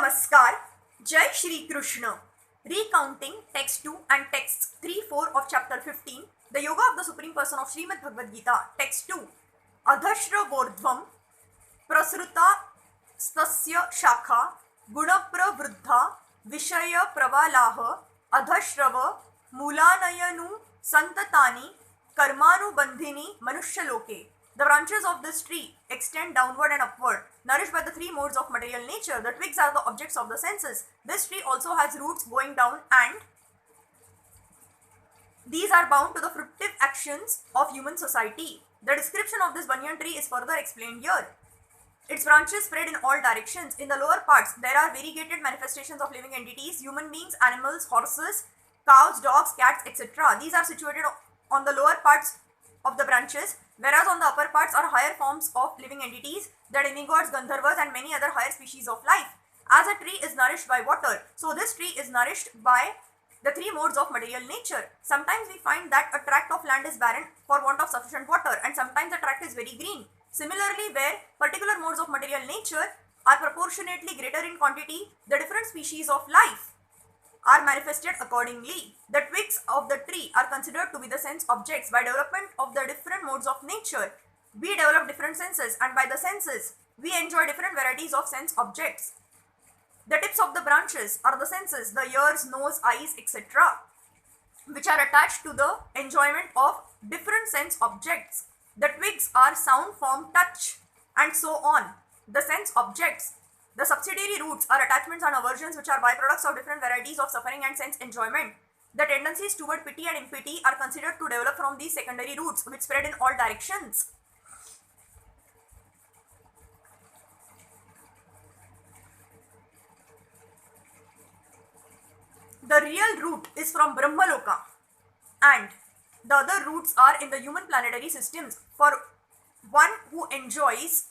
Namaskar, Jai Shri Krishna. Recounting text 2 and text 3-4 of chapter 15, the Yoga of the Supreme Person of Srimad Bhagavad Gita, text 2. Adhashra Bordhvam Prasruta Stasya Shakha Gunapra Vruddha Vishaya Pravalaha Adhashrava Mulanayanu Santatani Karmanu Bandhini Manushaloke. The branches of this tree extend downward and upward, nourished by the three modes of material nature. The twigs are the objects of the senses. This tree also has roots going down, and these are bound to the fruitive actions of human society. The description of this banyan tree is further explained here. Its branches spread in all directions. In the lower parts, there are variegated manifestations of living entities, human beings, animals, horses, cows, dogs, cats, etc. These are situated on the lower parts of the branches, whereas on the upper parts are higher forms of living entities, the demigods, Gandharvas, and many other higher species of life. As a tree is nourished by water, so this tree is nourished by the three modes of material nature. Sometimes we find that a tract of land is barren for want of sufficient water, and sometimes the tract is very green. Similarly, where particular modes of material nature are proportionately greater in quantity, the different species of life are manifested accordingly. The twigs of the tree are considered to be the sense objects. By development of the different modes of nature, we develop different senses, and by the senses, we enjoy different varieties of sense objects. The tips of the branches are the senses, the ears, nose, eyes, etc., which are attached to the enjoyment of different sense objects. The twigs are sound, form, touch, and so on. The sense objects. The subsidiary roots are attachments and aversions, which are byproducts of different varieties of suffering and sense enjoyment. The tendencies toward pity and impity are considered to develop from these secondary roots, which spread in all directions. The real root is from Brahmaloka, and the other roots are in the human planetary systems. For one who enjoys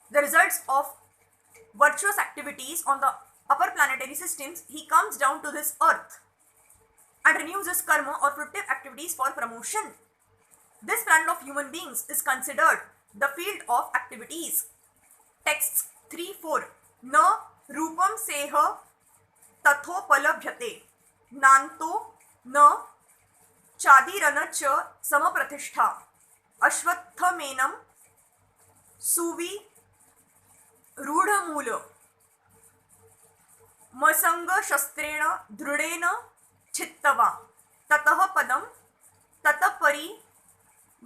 the results of virtuous activities on the upper planetary systems, he comes down to this earth and renews his karma or fruitive activities for promotion. This planet of human beings is considered the field of activities. Texts 3-4. Na rupam seha tathopalabhyate nanto na chadirana cha samapratishtha ashvattamenam suvi रूढ़मूल मसंग शस्त्रेण दृढ़ेन छित्त्वा ततः पदम ततः परि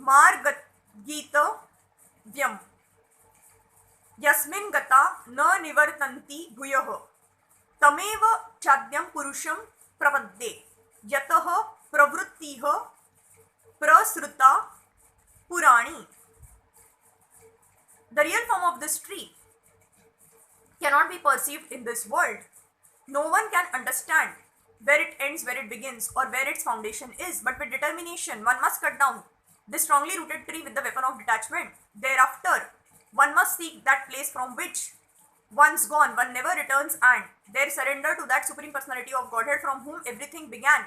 मार्गीतव्यम् यस्मिन् गता न निवर्तन्ति भूयः तमेव चाद्यं पुरुषं प्रपद्ये यतः प्रवृत्तिः प्रसृता पुराणी. The real form of this tree cannot be perceived in this world. No one can understand where it ends, where it begins, or where its foundation is. But with determination, one must cut down this strongly rooted tree with the weapon of detachment. Thereafter, one must seek that place from which, once gone, one never returns, and there surrender to that Supreme Personality of Godhead from whom everything began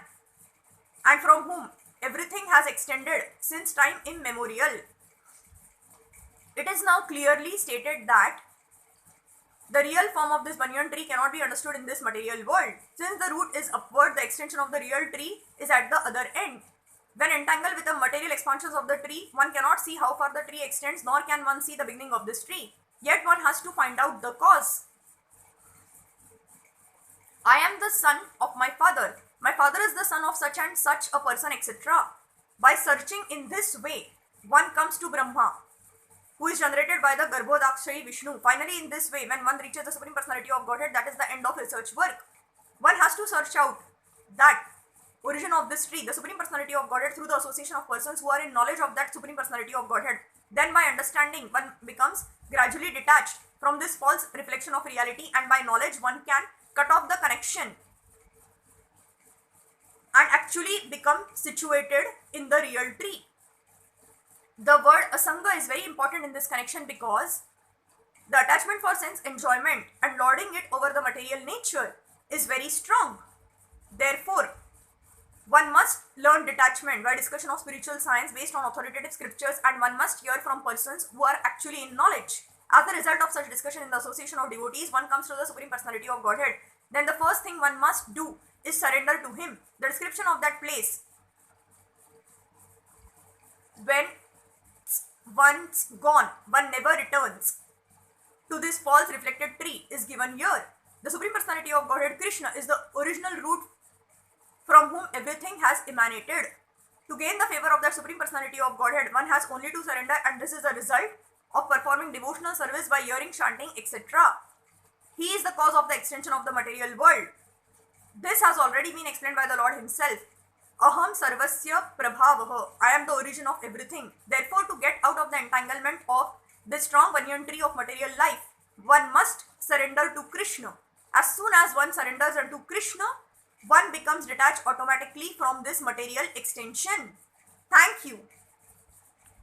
and from whom everything has extended since time immemorial. It is now clearly stated that the real form of this banyan tree cannot be understood in this material world. Since the root is upward, the extension of the real tree is at the other end. When entangled with the material expansions of the tree, one cannot see how far the tree extends, nor can one see the beginning of this tree. Yet one has to find out the cause. I am the son of my father. My father is the son of such and such a person, etc. By searching in this way, one comes to Brahma, who is generated by the Garbhodakshayi Vishnu. Finally, in this way, when one reaches the Supreme Personality of Godhead, that is the end of research work. One has to search out that origin of this tree, the Supreme Personality of Godhead, through the association of persons who are in knowledge of that Supreme Personality of Godhead. Then by understanding, one becomes gradually detached from this false reflection of reality, and by knowledge, one can cut off the connection and actually become situated in the real tree. The word asanga is very important in this connection because the attachment for sense enjoyment and lording it over the material nature is very strong. Therefore, one must learn detachment by discussion of spiritual science based on authoritative scriptures, and one must hear from persons who are actually in knowledge. As a result of such discussion in the association of devotees, one comes to the Supreme Personality of Godhead. Then the first thing one must do is surrender to Him. The description of that place, when once gone, one never returns to this false reflected tree, is given here. The Supreme Personality of Godhead, Krishna, is the original root from whom everything has emanated. To gain the favor of that Supreme Personality of Godhead, one has only to surrender, and this is the result of performing devotional service by hearing, chanting, etc. He is the cause of the extension of the material world. This has already been explained by the Lord Himself. Aham sarvasya prabhavaha. I am the origin of everything. Therefore, to get out of the entanglement of this strong banyan tree of material life, one must surrender to Krishna. As soon as one surrenders unto Krishna, one becomes detached automatically from this material extension. Thank you.